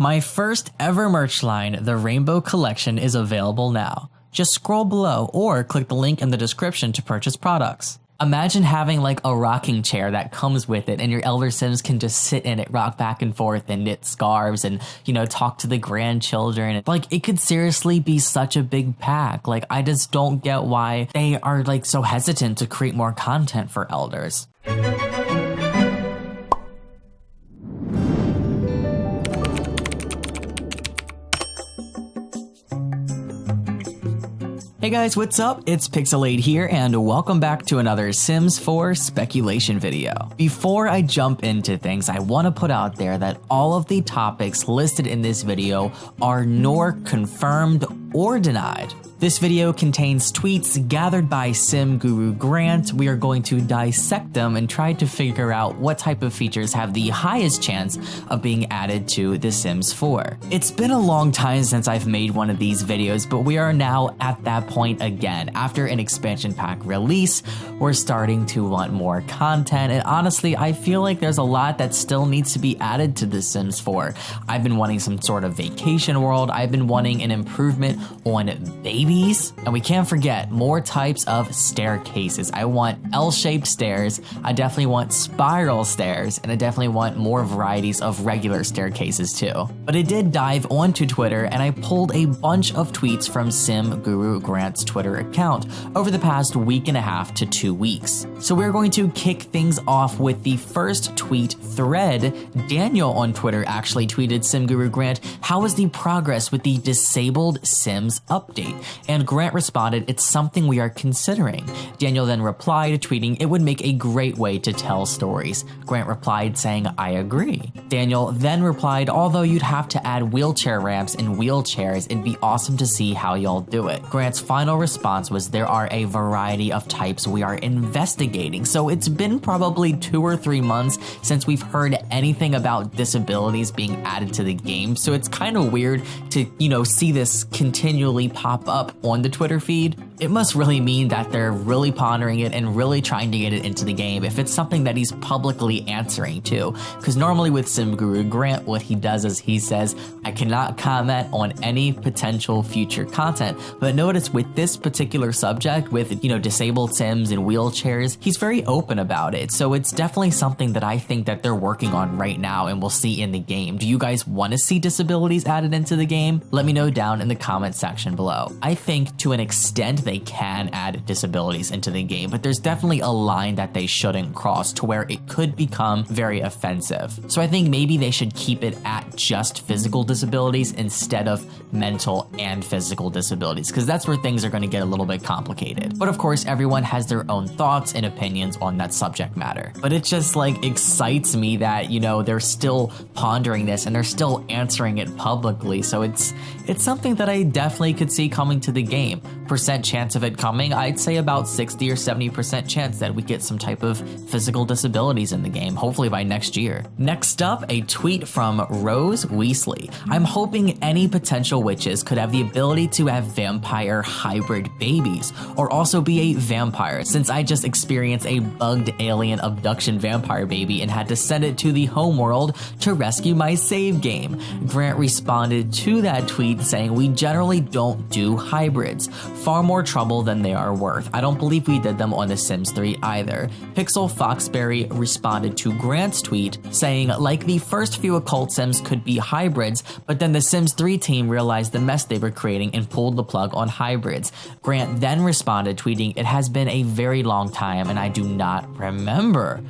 My first ever merch line, the Rainbow Collection, is available now. Just scroll below or click the link in the description to purchase products. Imagine having like a rocking chair that comes with it and your elder sims can just sit in it, rock back and forth and knit scarves and, talk to the grandchildren. Like, it could seriously be such a big pack. Like, I just don't get why they are like so hesitant to create more content for elders. Hey guys, what's up? It's Pixelade here, and welcome back to another Sims 4 speculation video. Before I jump into things, I want to put out there that all of the topics listed in this video are nor confirmed or denied. This video contains tweets gathered by Sim Guru Grant. We are going to dissect them and try to figure out what type of features have the highest chance of being added to The Sims 4. It's been a long time since I've made one of these videos, but we are now at that point again. After an expansion pack release, we're starting to want more content, and honestly, I feel like there's a lot that still needs to be added to The Sims 4. I've been wanting some sort of vacation world. I've been wanting an improvement on baby. And we can't forget more types of staircases. I want L-shaped stairs, I definitely want spiral stairs, and I definitely want more varieties of regular staircases too. But I did dive onto Twitter and I pulled a bunch of tweets from Sim Guru Grant's Twitter account over the past week and a half to 2 weeks. So we're going to kick things off with the first tweet thread. Daniel on Twitter actually tweeted Sim Guru Grant, "How is the progress with the disabled Sims update?" And Grant responded, "It's something we are considering." Daniel then replied, tweeting, "It would make a great way to tell stories." Grant replied saying, "I agree." Daniel then replied, "Although you'd have to add wheelchair ramps and wheelchairs, it'd be awesome to see how y'all do it." Grant's final response was, "There are a variety of types we are investigating." So it's been probably 2 or 3 months since we've heard anything about disabilities being added to the game. So it's kind of weird to, see this continually pop up on the Twitter feed. It must really mean that they're really pondering it and really trying to get it into the game if it's something that he's publicly answering to. Because normally with Sim Guru Grant, what he does is he says, "I cannot comment on any potential future content." But notice with this particular subject, with, disabled Sims and wheelchairs, he's very open about it. So it's definitely something that I think that they're working on right now and we'll see in the game. Do you guys want to see disabilities added into the game? Let me know down in the comment section below. I think to an extent they can add disabilities into the game, but there's definitely a line that they shouldn't cross to where it could become very offensive. So I think maybe they should keep it at just physical disabilities instead of mental and physical disabilities, because that's where things are going to get a little bit complicated. But of course, everyone has their own thoughts and opinions on that subject matter. But it just excites me that, they're still pondering this and they're still answering it publicly. So it's something that I definitely could see coming to the game. Percent chance of it coming, I'd say about 60 or 70% chance that we get some type of physical disabilities in the game, hopefully by next year. Next up, a tweet from Rose Weasley. "I'm hoping any potential witches could have the ability to have vampire hybrid babies, or also be a vampire, since I just experienced a bugged alien abduction vampire baby and had to send it to the homeworld to rescue my save game." Grant responded to that tweet saying, "We generally don't do hybrids. Far more trouble than they are worth. I don't believe we did them on The Sims 3 either." Pixel Foxberry responded to Grant's tweet saying, "Like the first few occult Sims could be hybrids, but then the Sims 3 team realized the mess they were creating and pulled the plug on hybrids." Grant then responded tweeting, "It has been a very long time and I do not remember."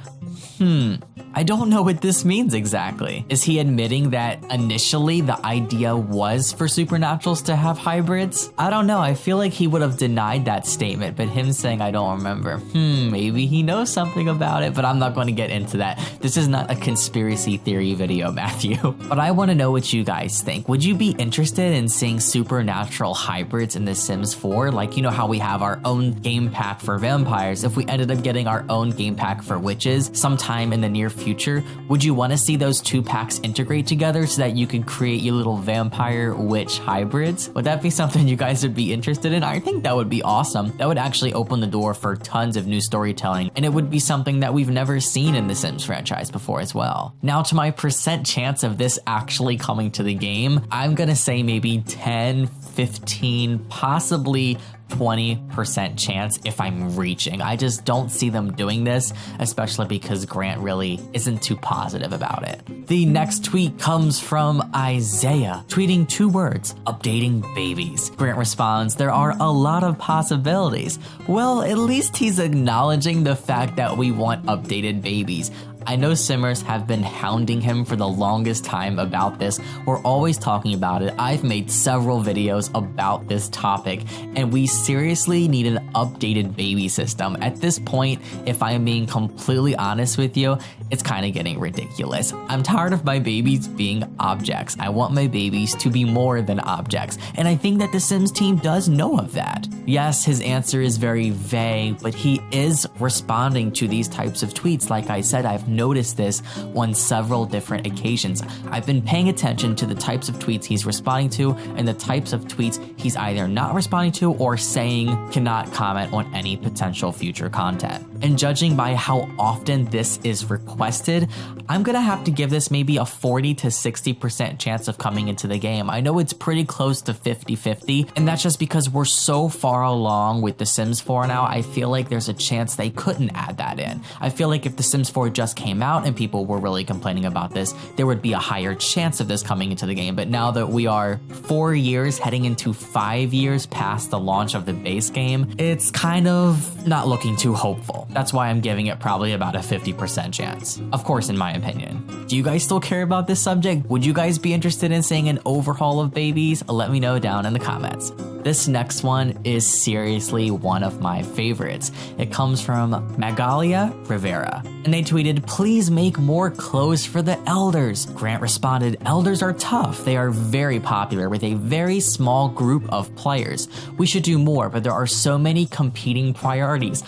I don't know what this means exactly. Is he admitting that initially the idea was for supernaturals to have hybrids? I don't know. I feel like he would have denied that statement, but him saying I don't remember, maybe he knows something about it, but I'm not going to get into that. This is not a conspiracy theory video, Matthew. But I want to know what you guys think. Would you be interested in seeing supernatural hybrids in The Sims 4? Like, how we have our own game pack for vampires. If we ended up getting our own game pack for witches, sometime sometime in the near future, would you want to see those two packs integrate together so that you could create your little vampire witch hybrids? Would that be something you guys would be interested in? I think that would be awesome. That would actually open the door for tons of new storytelling, and it would be something that we've never seen in the Sims franchise before as well. Now, to my percent chance of this actually coming to the game, I'm gonna say maybe 10, 15, possibly 20% chance if I'm reaching. I just don't see them doing this, especially because Grant really isn't too positive about it. The next tweet comes from Isaiah, tweeting 2 words, updating babies. Grant responds, there are a lot of possibilities. Well, at least he's acknowledging the fact that we want updated babies. I know Simmers have been hounding him for the longest time about this. We're always talking about it. I've made several videos about this topic, and we seriously need an updated baby system. At this point, if I'm being completely honest with you, it's kind of getting ridiculous. I'm tired of my babies being objects. I want my babies to be more than objects, and I think that the Sims team does know of that. Yes, his answer is very vague, but he is responding to these types of tweets. Like I said, I've noticed this on several different occasions. I've been paying attention to the types of tweets he's responding to and the types of tweets he's either not responding to or saying cannot comment on any potential future content. And judging by how often this is requested, I'm gonna have to give this maybe a 40 to 60% chance of coming into the game. I know it's pretty close to 50-50, and that's just because we're so far along with The Sims 4 now. I feel like there's a chance they couldn't add that in. I feel like if The Sims 4 just came out and people were really complaining about this, there would be a higher chance of this coming into the game. But now that we are 4 years heading into 5 years past the launch of the base game, it's kind of not looking too hopeful. That's why I'm giving it probably about a 50% chance. Of course, in my opinion. Do you guys still care about this subject? Would you guys be interested in seeing an overhaul of babies? Let me know down in the comments. This next one is seriously one of my favorites. It comes from Magalia Rivera, and they tweeted, please make more clothes for the elders. Grant responded, elders are tough. They are very popular with a very small group of players. We should do more, but there are so many competing priorities.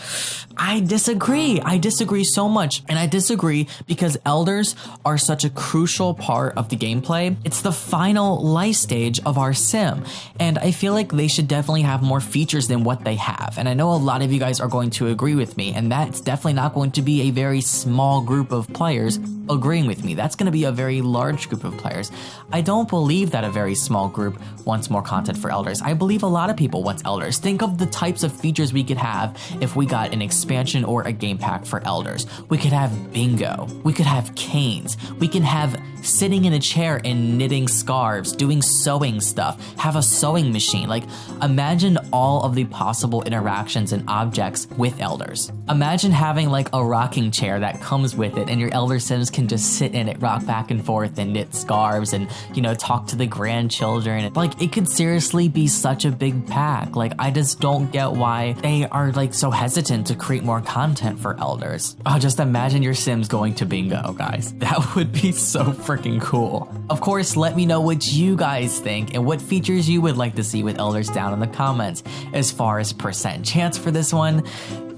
I disagree. I disagree so much. And I disagree because elders are such a crucial part of the gameplay. It's the final life stage of our sim. And I feel like they should definitely have more features than what they have. And I know a lot of you guys are going to agree with me, and that's definitely not going to be a very small group of players agreeing with me. That's going to be a very large group of players. I don't believe that a very small group wants more content for elders. I believe a lot of people want elders. Think of the types of features we could have if we got an expansion or a game pack for elders. We could have bingo. We could have canes. We can have sitting in a chair and knitting scarves, doing sewing stuff, have a sewing machine. Like, imagine all of the possible interactions and objects with elders. Imagine having like a rocking chair that comes with it, and your elder sims can just sit in it, rock back and forth, and knit scarves, and, you know, talk to the grandchildren. Like, it could seriously be such a big pack. Like, I just don't get why they are like so hesitant to create more content for elders. Oh, just imagine your sims going to bingo, guys. That would be so freaking cool. Of course, let me know what you guys think and what features you would like to see with elders down in the comments. As far as percent chance for this one,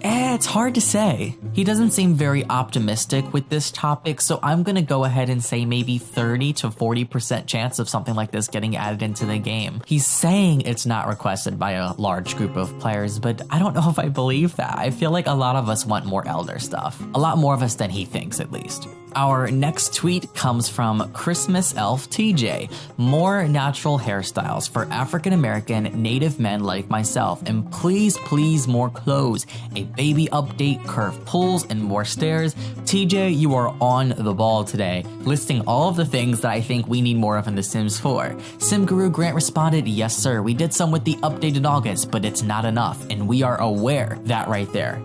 it's hard to say. He doesn't seem very optimistic with this topic, so I'm gonna go ahead and say maybe 30 to 40% chance of something like this getting added into the game. He's saying it's not requested by a large group of players, but I don't know if I believe that. I feel like a lot of us want more elder stuff. A lot more of us than he thinks, at least. Our next tweet comes from Christmas Elf TJ. More natural hairstyles for African American native men like myself, and please, please more clothes. A baby update, curved pulls, and more stairs. TJ, you are on the ball today, listing all of the things that I think we need more of in The Sims 4. Sim Guru Grant responded, yes sir, we did some with the update in August, but it's not enough, and we are aware. That right there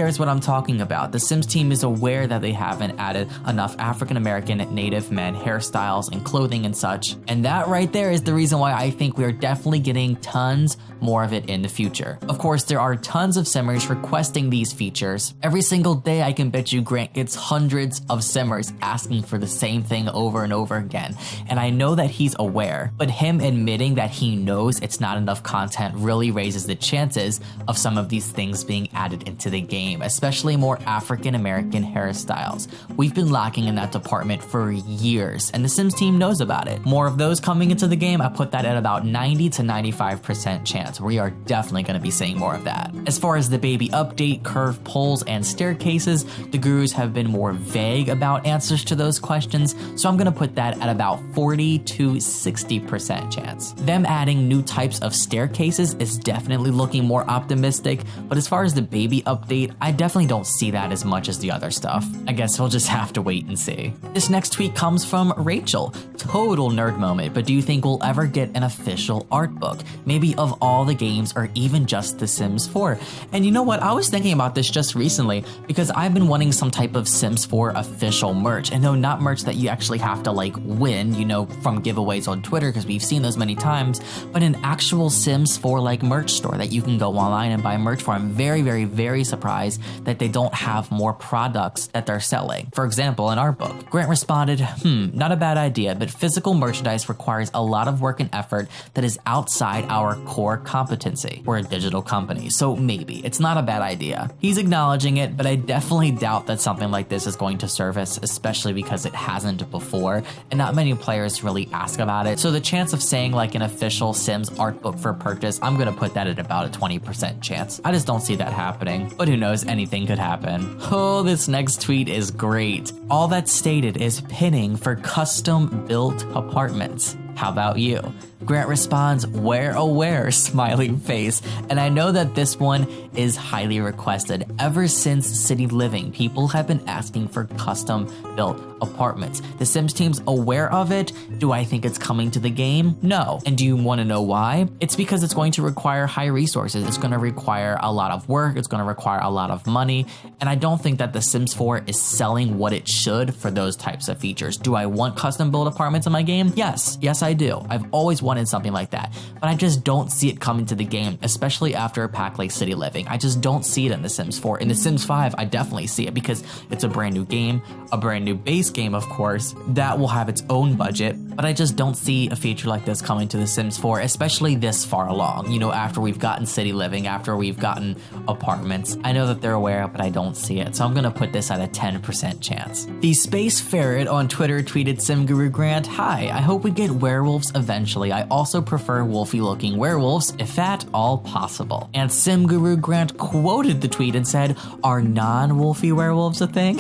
is what I'm talking about. The Sims team is aware that they haven't added enough African American native men hairstyles and clothing and such. And that right there is the reason why I think we are definitely getting tons more of it in the future. Of course, there are tons of simmers requesting these features. Every single day I can bet you Grant gets hundreds of simmers asking for the same thing over and over again. And I know that he's aware, but him admitting that he knows it's not enough content really raises the chances of some of these things being added into the game, especially more African American hairstyles. We've been lacking in that department for years, and the Sims team knows about it. More of those coming into the game, I put that at about 90 to 95% chance. We are definitely going to be seeing more of that. As far as the baby update, curve poles, and staircases, the gurus have been more vague about answers to those questions, so I'm going to put that at about 40 to 60% chance. Them adding new types of staircases is definitely looking more optimistic, but as far as the baby update, I definitely don't see that as much as the other stuff. I guess we'll just have to wait and see. This next tweet comes from Rachel. Total nerd moment, but do you think we'll ever get an official art book? Maybe of all the games or even just The Sims 4? And you know what? I was thinking about this just recently because I've been wanting some type of Sims 4 official merch. And no, not merch that you actually have to like win, you know, from giveaways on Twitter because we've seen those many times, but an actual Sims 4 like merch store that you can go online and buy merch for. I'm very, very, very surprised that they don't have more products that they're selling. For example, in our book, Grant responded, not a bad idea, but physical merchandise requires a lot of work and effort that is outside our core competency. We're a digital company, so maybe it's not a bad idea. He's acknowledging it, but I definitely doubt that something like this is going to surface, especially because it hasn't before, and not many players really ask about it. So the chance of saying like an official Sims art book for purchase, I'm gonna put that at about a 20% chance. I just don't see that happening, but who knows, anything could happen. Oh, this next tweet is great. All that's stated is pinning for custom built apartments. How about you? Grant responds, where oh where, smiling face. And I know that this one is highly requested. Ever since City Living, people have been asking for custom built apartments. The Sims team's aware of it. Do I think it's coming to the game? No. And do you want to know why? It's because it's going to require high resources. It's going to require a lot of work. It's going to require a lot of money. And I don't think that The Sims 4 is selling what it should for those types of features. Do I want custom built apartments in my game? Yes. Yes, I do. I've always wanted something like that, but I just don't see it coming to the game, especially after a pack like City Living. I just don't see it in The Sims 4. In The Sims 5, I definitely see it because it's a brand new game, a brand new base game, of course, that will have its own budget, but I just don't see a feature like this coming to The Sims 4, especially this far along, you know, after we've gotten City Living, after we've gotten apartments. I know that they're aware, but I don't see it, so I'm gonna put this at a 10% chance. The Space Ferret on Twitter tweeted SimGuru Grant, hi, I hope we get werewolves eventually. I also prefer wolfy looking werewolves, if at all possible. And SimGuru Grant quoted the tweet and said, are non-wolfy werewolves a thing?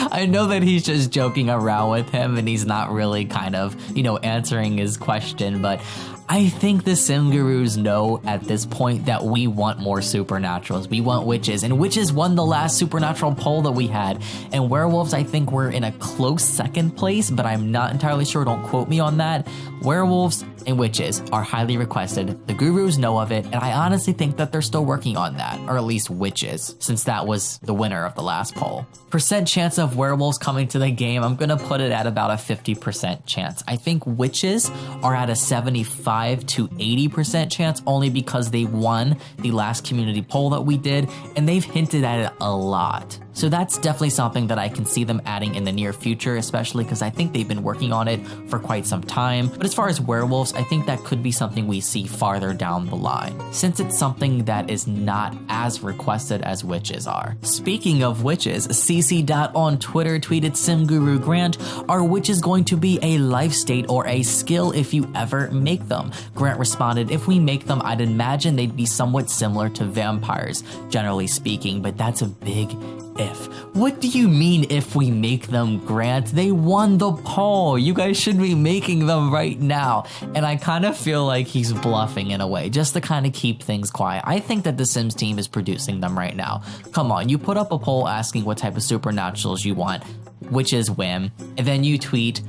I know that he's just joking around with him and he's not really kind of, you know, answering his question, but I think the Sim Gurus know at this point that we want more supernaturals. We want witches, and witches won the last supernatural poll that we had. And werewolves, I think we're in a close second place, but I'm not entirely sure. Don't quote me on that. Werewolves and witches are highly requested. The gurus know of it, and I honestly think that they're still working on that, or at least witches, since that was the winner of the last poll. Percent chance of werewolves coming to the game, I'm gonna put it at about a 50% chance. I think witches are at a 75 to 80% chance only because they won the last community poll that we did, and they've hinted at it a lot. So that's definitely something that I can see them adding in the near future, especially because I think they've been working on it for quite some time. But as far as werewolves, I think that could be something we see farther down the line, since it's something that is not as requested as witches are. Speaking of witches, CC Dot on Twitter tweeted SimGuru Grant, are witches going to be a life state or a skill if you ever make them? Grant responded, if we make them, I'd imagine they'd be somewhat similar to vampires, generally speaking, but that's a big if. What do you mean if we make them, Grant? They won the poll. You guys should be making them right now. And I kind of feel like he's bluffing in a way, just to kind of keep things quiet. I think that the Sims team is producing them right now. Come on, you put up a poll asking what type of supernaturals you want, which is win, and then you tweet,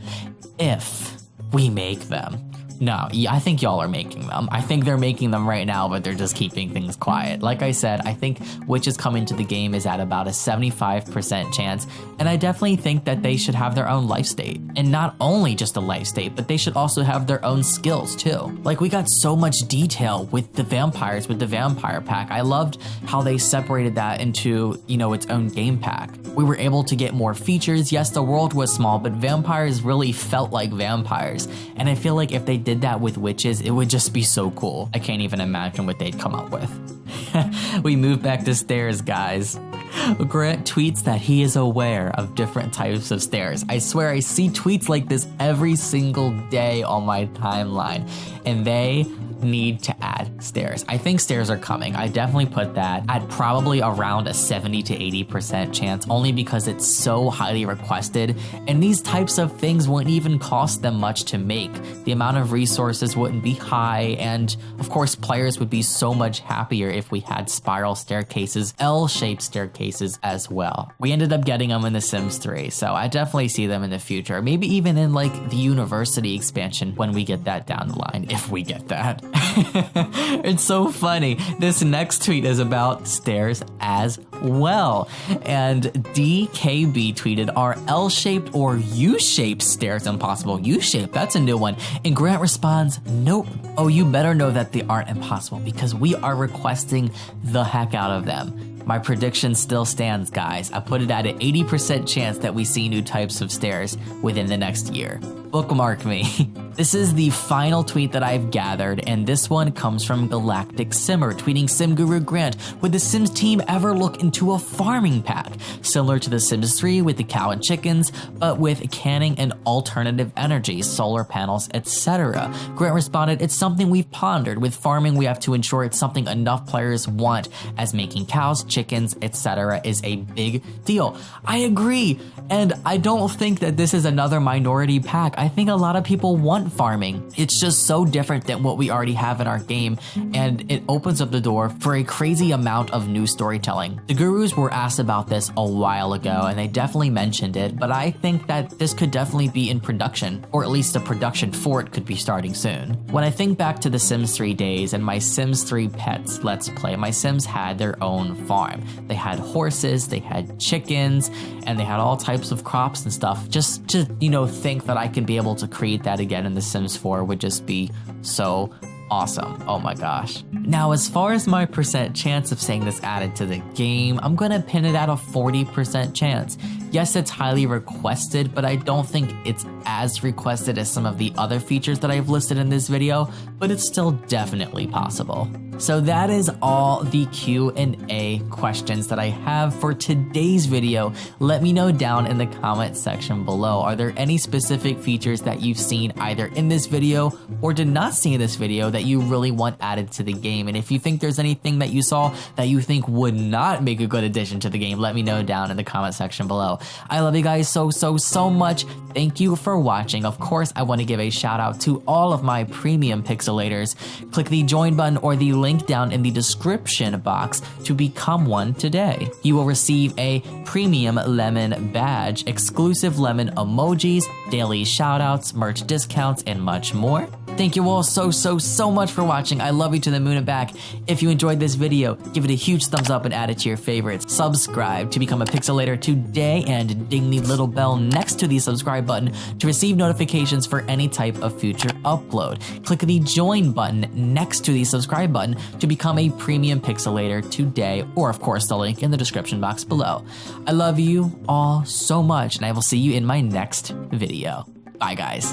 if we make them. No, I think y'all are making them. I think they're making them right now, but they're just keeping things quiet. Like I said, I think witches coming to the game is at about a 75% chance, and I definitely think that they should have their own life state. And not only just a life state, but they should also have their own skills too. Like, we got so much detail with the vampires, with the vampire pack. I loved how they separated that into, you know, its own game pack. We were able to get more features. Yes, the world was small, but vampires really felt like vampires. And I feel like if they did that with witches, it would just be so cool. I can't even imagine what they'd come up with. We move back to stairs, guys. Grant tweets that he is aware of different types of stairs. I swear I see tweets like this every single day on my timeline, and they need to add stairs. I think stairs are coming. I definitely put that at probably around a 70 to 80% chance, only because it's so highly requested, and these types of things wouldn't even cost them much to make. The amount of resources wouldn't be high, and of course players would be so much happier if we had spiral staircases, L-shaped staircases as well. We ended up getting them in The Sims 3, so I definitely see them in the future. Maybe even in like the university expansion when we get that down the line, if we get that. It's so funny. This next tweet is about stairs as well. And DKB tweeted, are L-shaped or U-shaped stairs impossible? U-shaped, that's a new one. And Grant responds, nope. Oh, you better know that they aren't impossible because we are requesting the heck out of them. My prediction still stands, guys. I put it at an 80% chance that we see new types of stairs within the next year. Bookmark me. This is the final tweet that I've gathered, and this one comes from Galactic Simmer, tweeting, Sim Guru Grant, would the Sims team ever look into a farming pack, similar to the Sims 3 with the cow and chickens, but with canning and alternative energy, solar panels, etc.? Grant responded, it's something we've pondered. With farming, we have to ensure it's something enough players want, as making cows, chickens, etc. is a big deal. I agree, and I don't think that this is another minority pack. I think a lot of people want farming. It's just so different than what we already have in our game, and it opens up the door for a crazy amount of new storytelling. The Gurus were asked about this a while ago, and they definitely mentioned it, but I think that this could definitely be in production, or at least the production for it could be starting soon. When I think back to the Sims 3 days and my Sims 3 Pets Let's Play, my Sims had their own farm. They had horses, they had chickens, and they had all types of crops and stuff. Just to, you know, think that I can be able to create that again in The Sims 4 would just be so awesome. Oh my gosh. Now, as far as my percent chance of saying this added to the game, I'm gonna pin it at a 40% chance. Yes, it's highly requested, but I don't think it's as requested as some of the other features that I've listed in this video, but it's still definitely possible. So that is all the Q&A questions that I have for today's video. Let me know down in the comment section below. Are there any specific features that you've seen either in this video or did not see in this video that you really want added to the game? And if you think there's anything that you saw that you think would not make a good addition to the game, let me know down in the comment section below. I love you guys so much. Thank you for watching. Of course, I want to give a shout out to all of my premium pixelators. Click the join button or the link down in the description box to become one today. You will receive a premium lemon badge, exclusive lemon emojis, daily shout outs, merch discounts, and much more. Thank you all so much for watching. I love you to the moon and back. If you enjoyed this video, give it a huge thumbs up and add it to your favorites. Subscribe to become a pixelator today and ding the little bell next to the subscribe button to receive notifications for any type of future upload. Click the join button next to the subscribe button to become a premium pixelator today, or of course the link in the description box below. I love you all so much, and I will see you in my next video. Bye guys.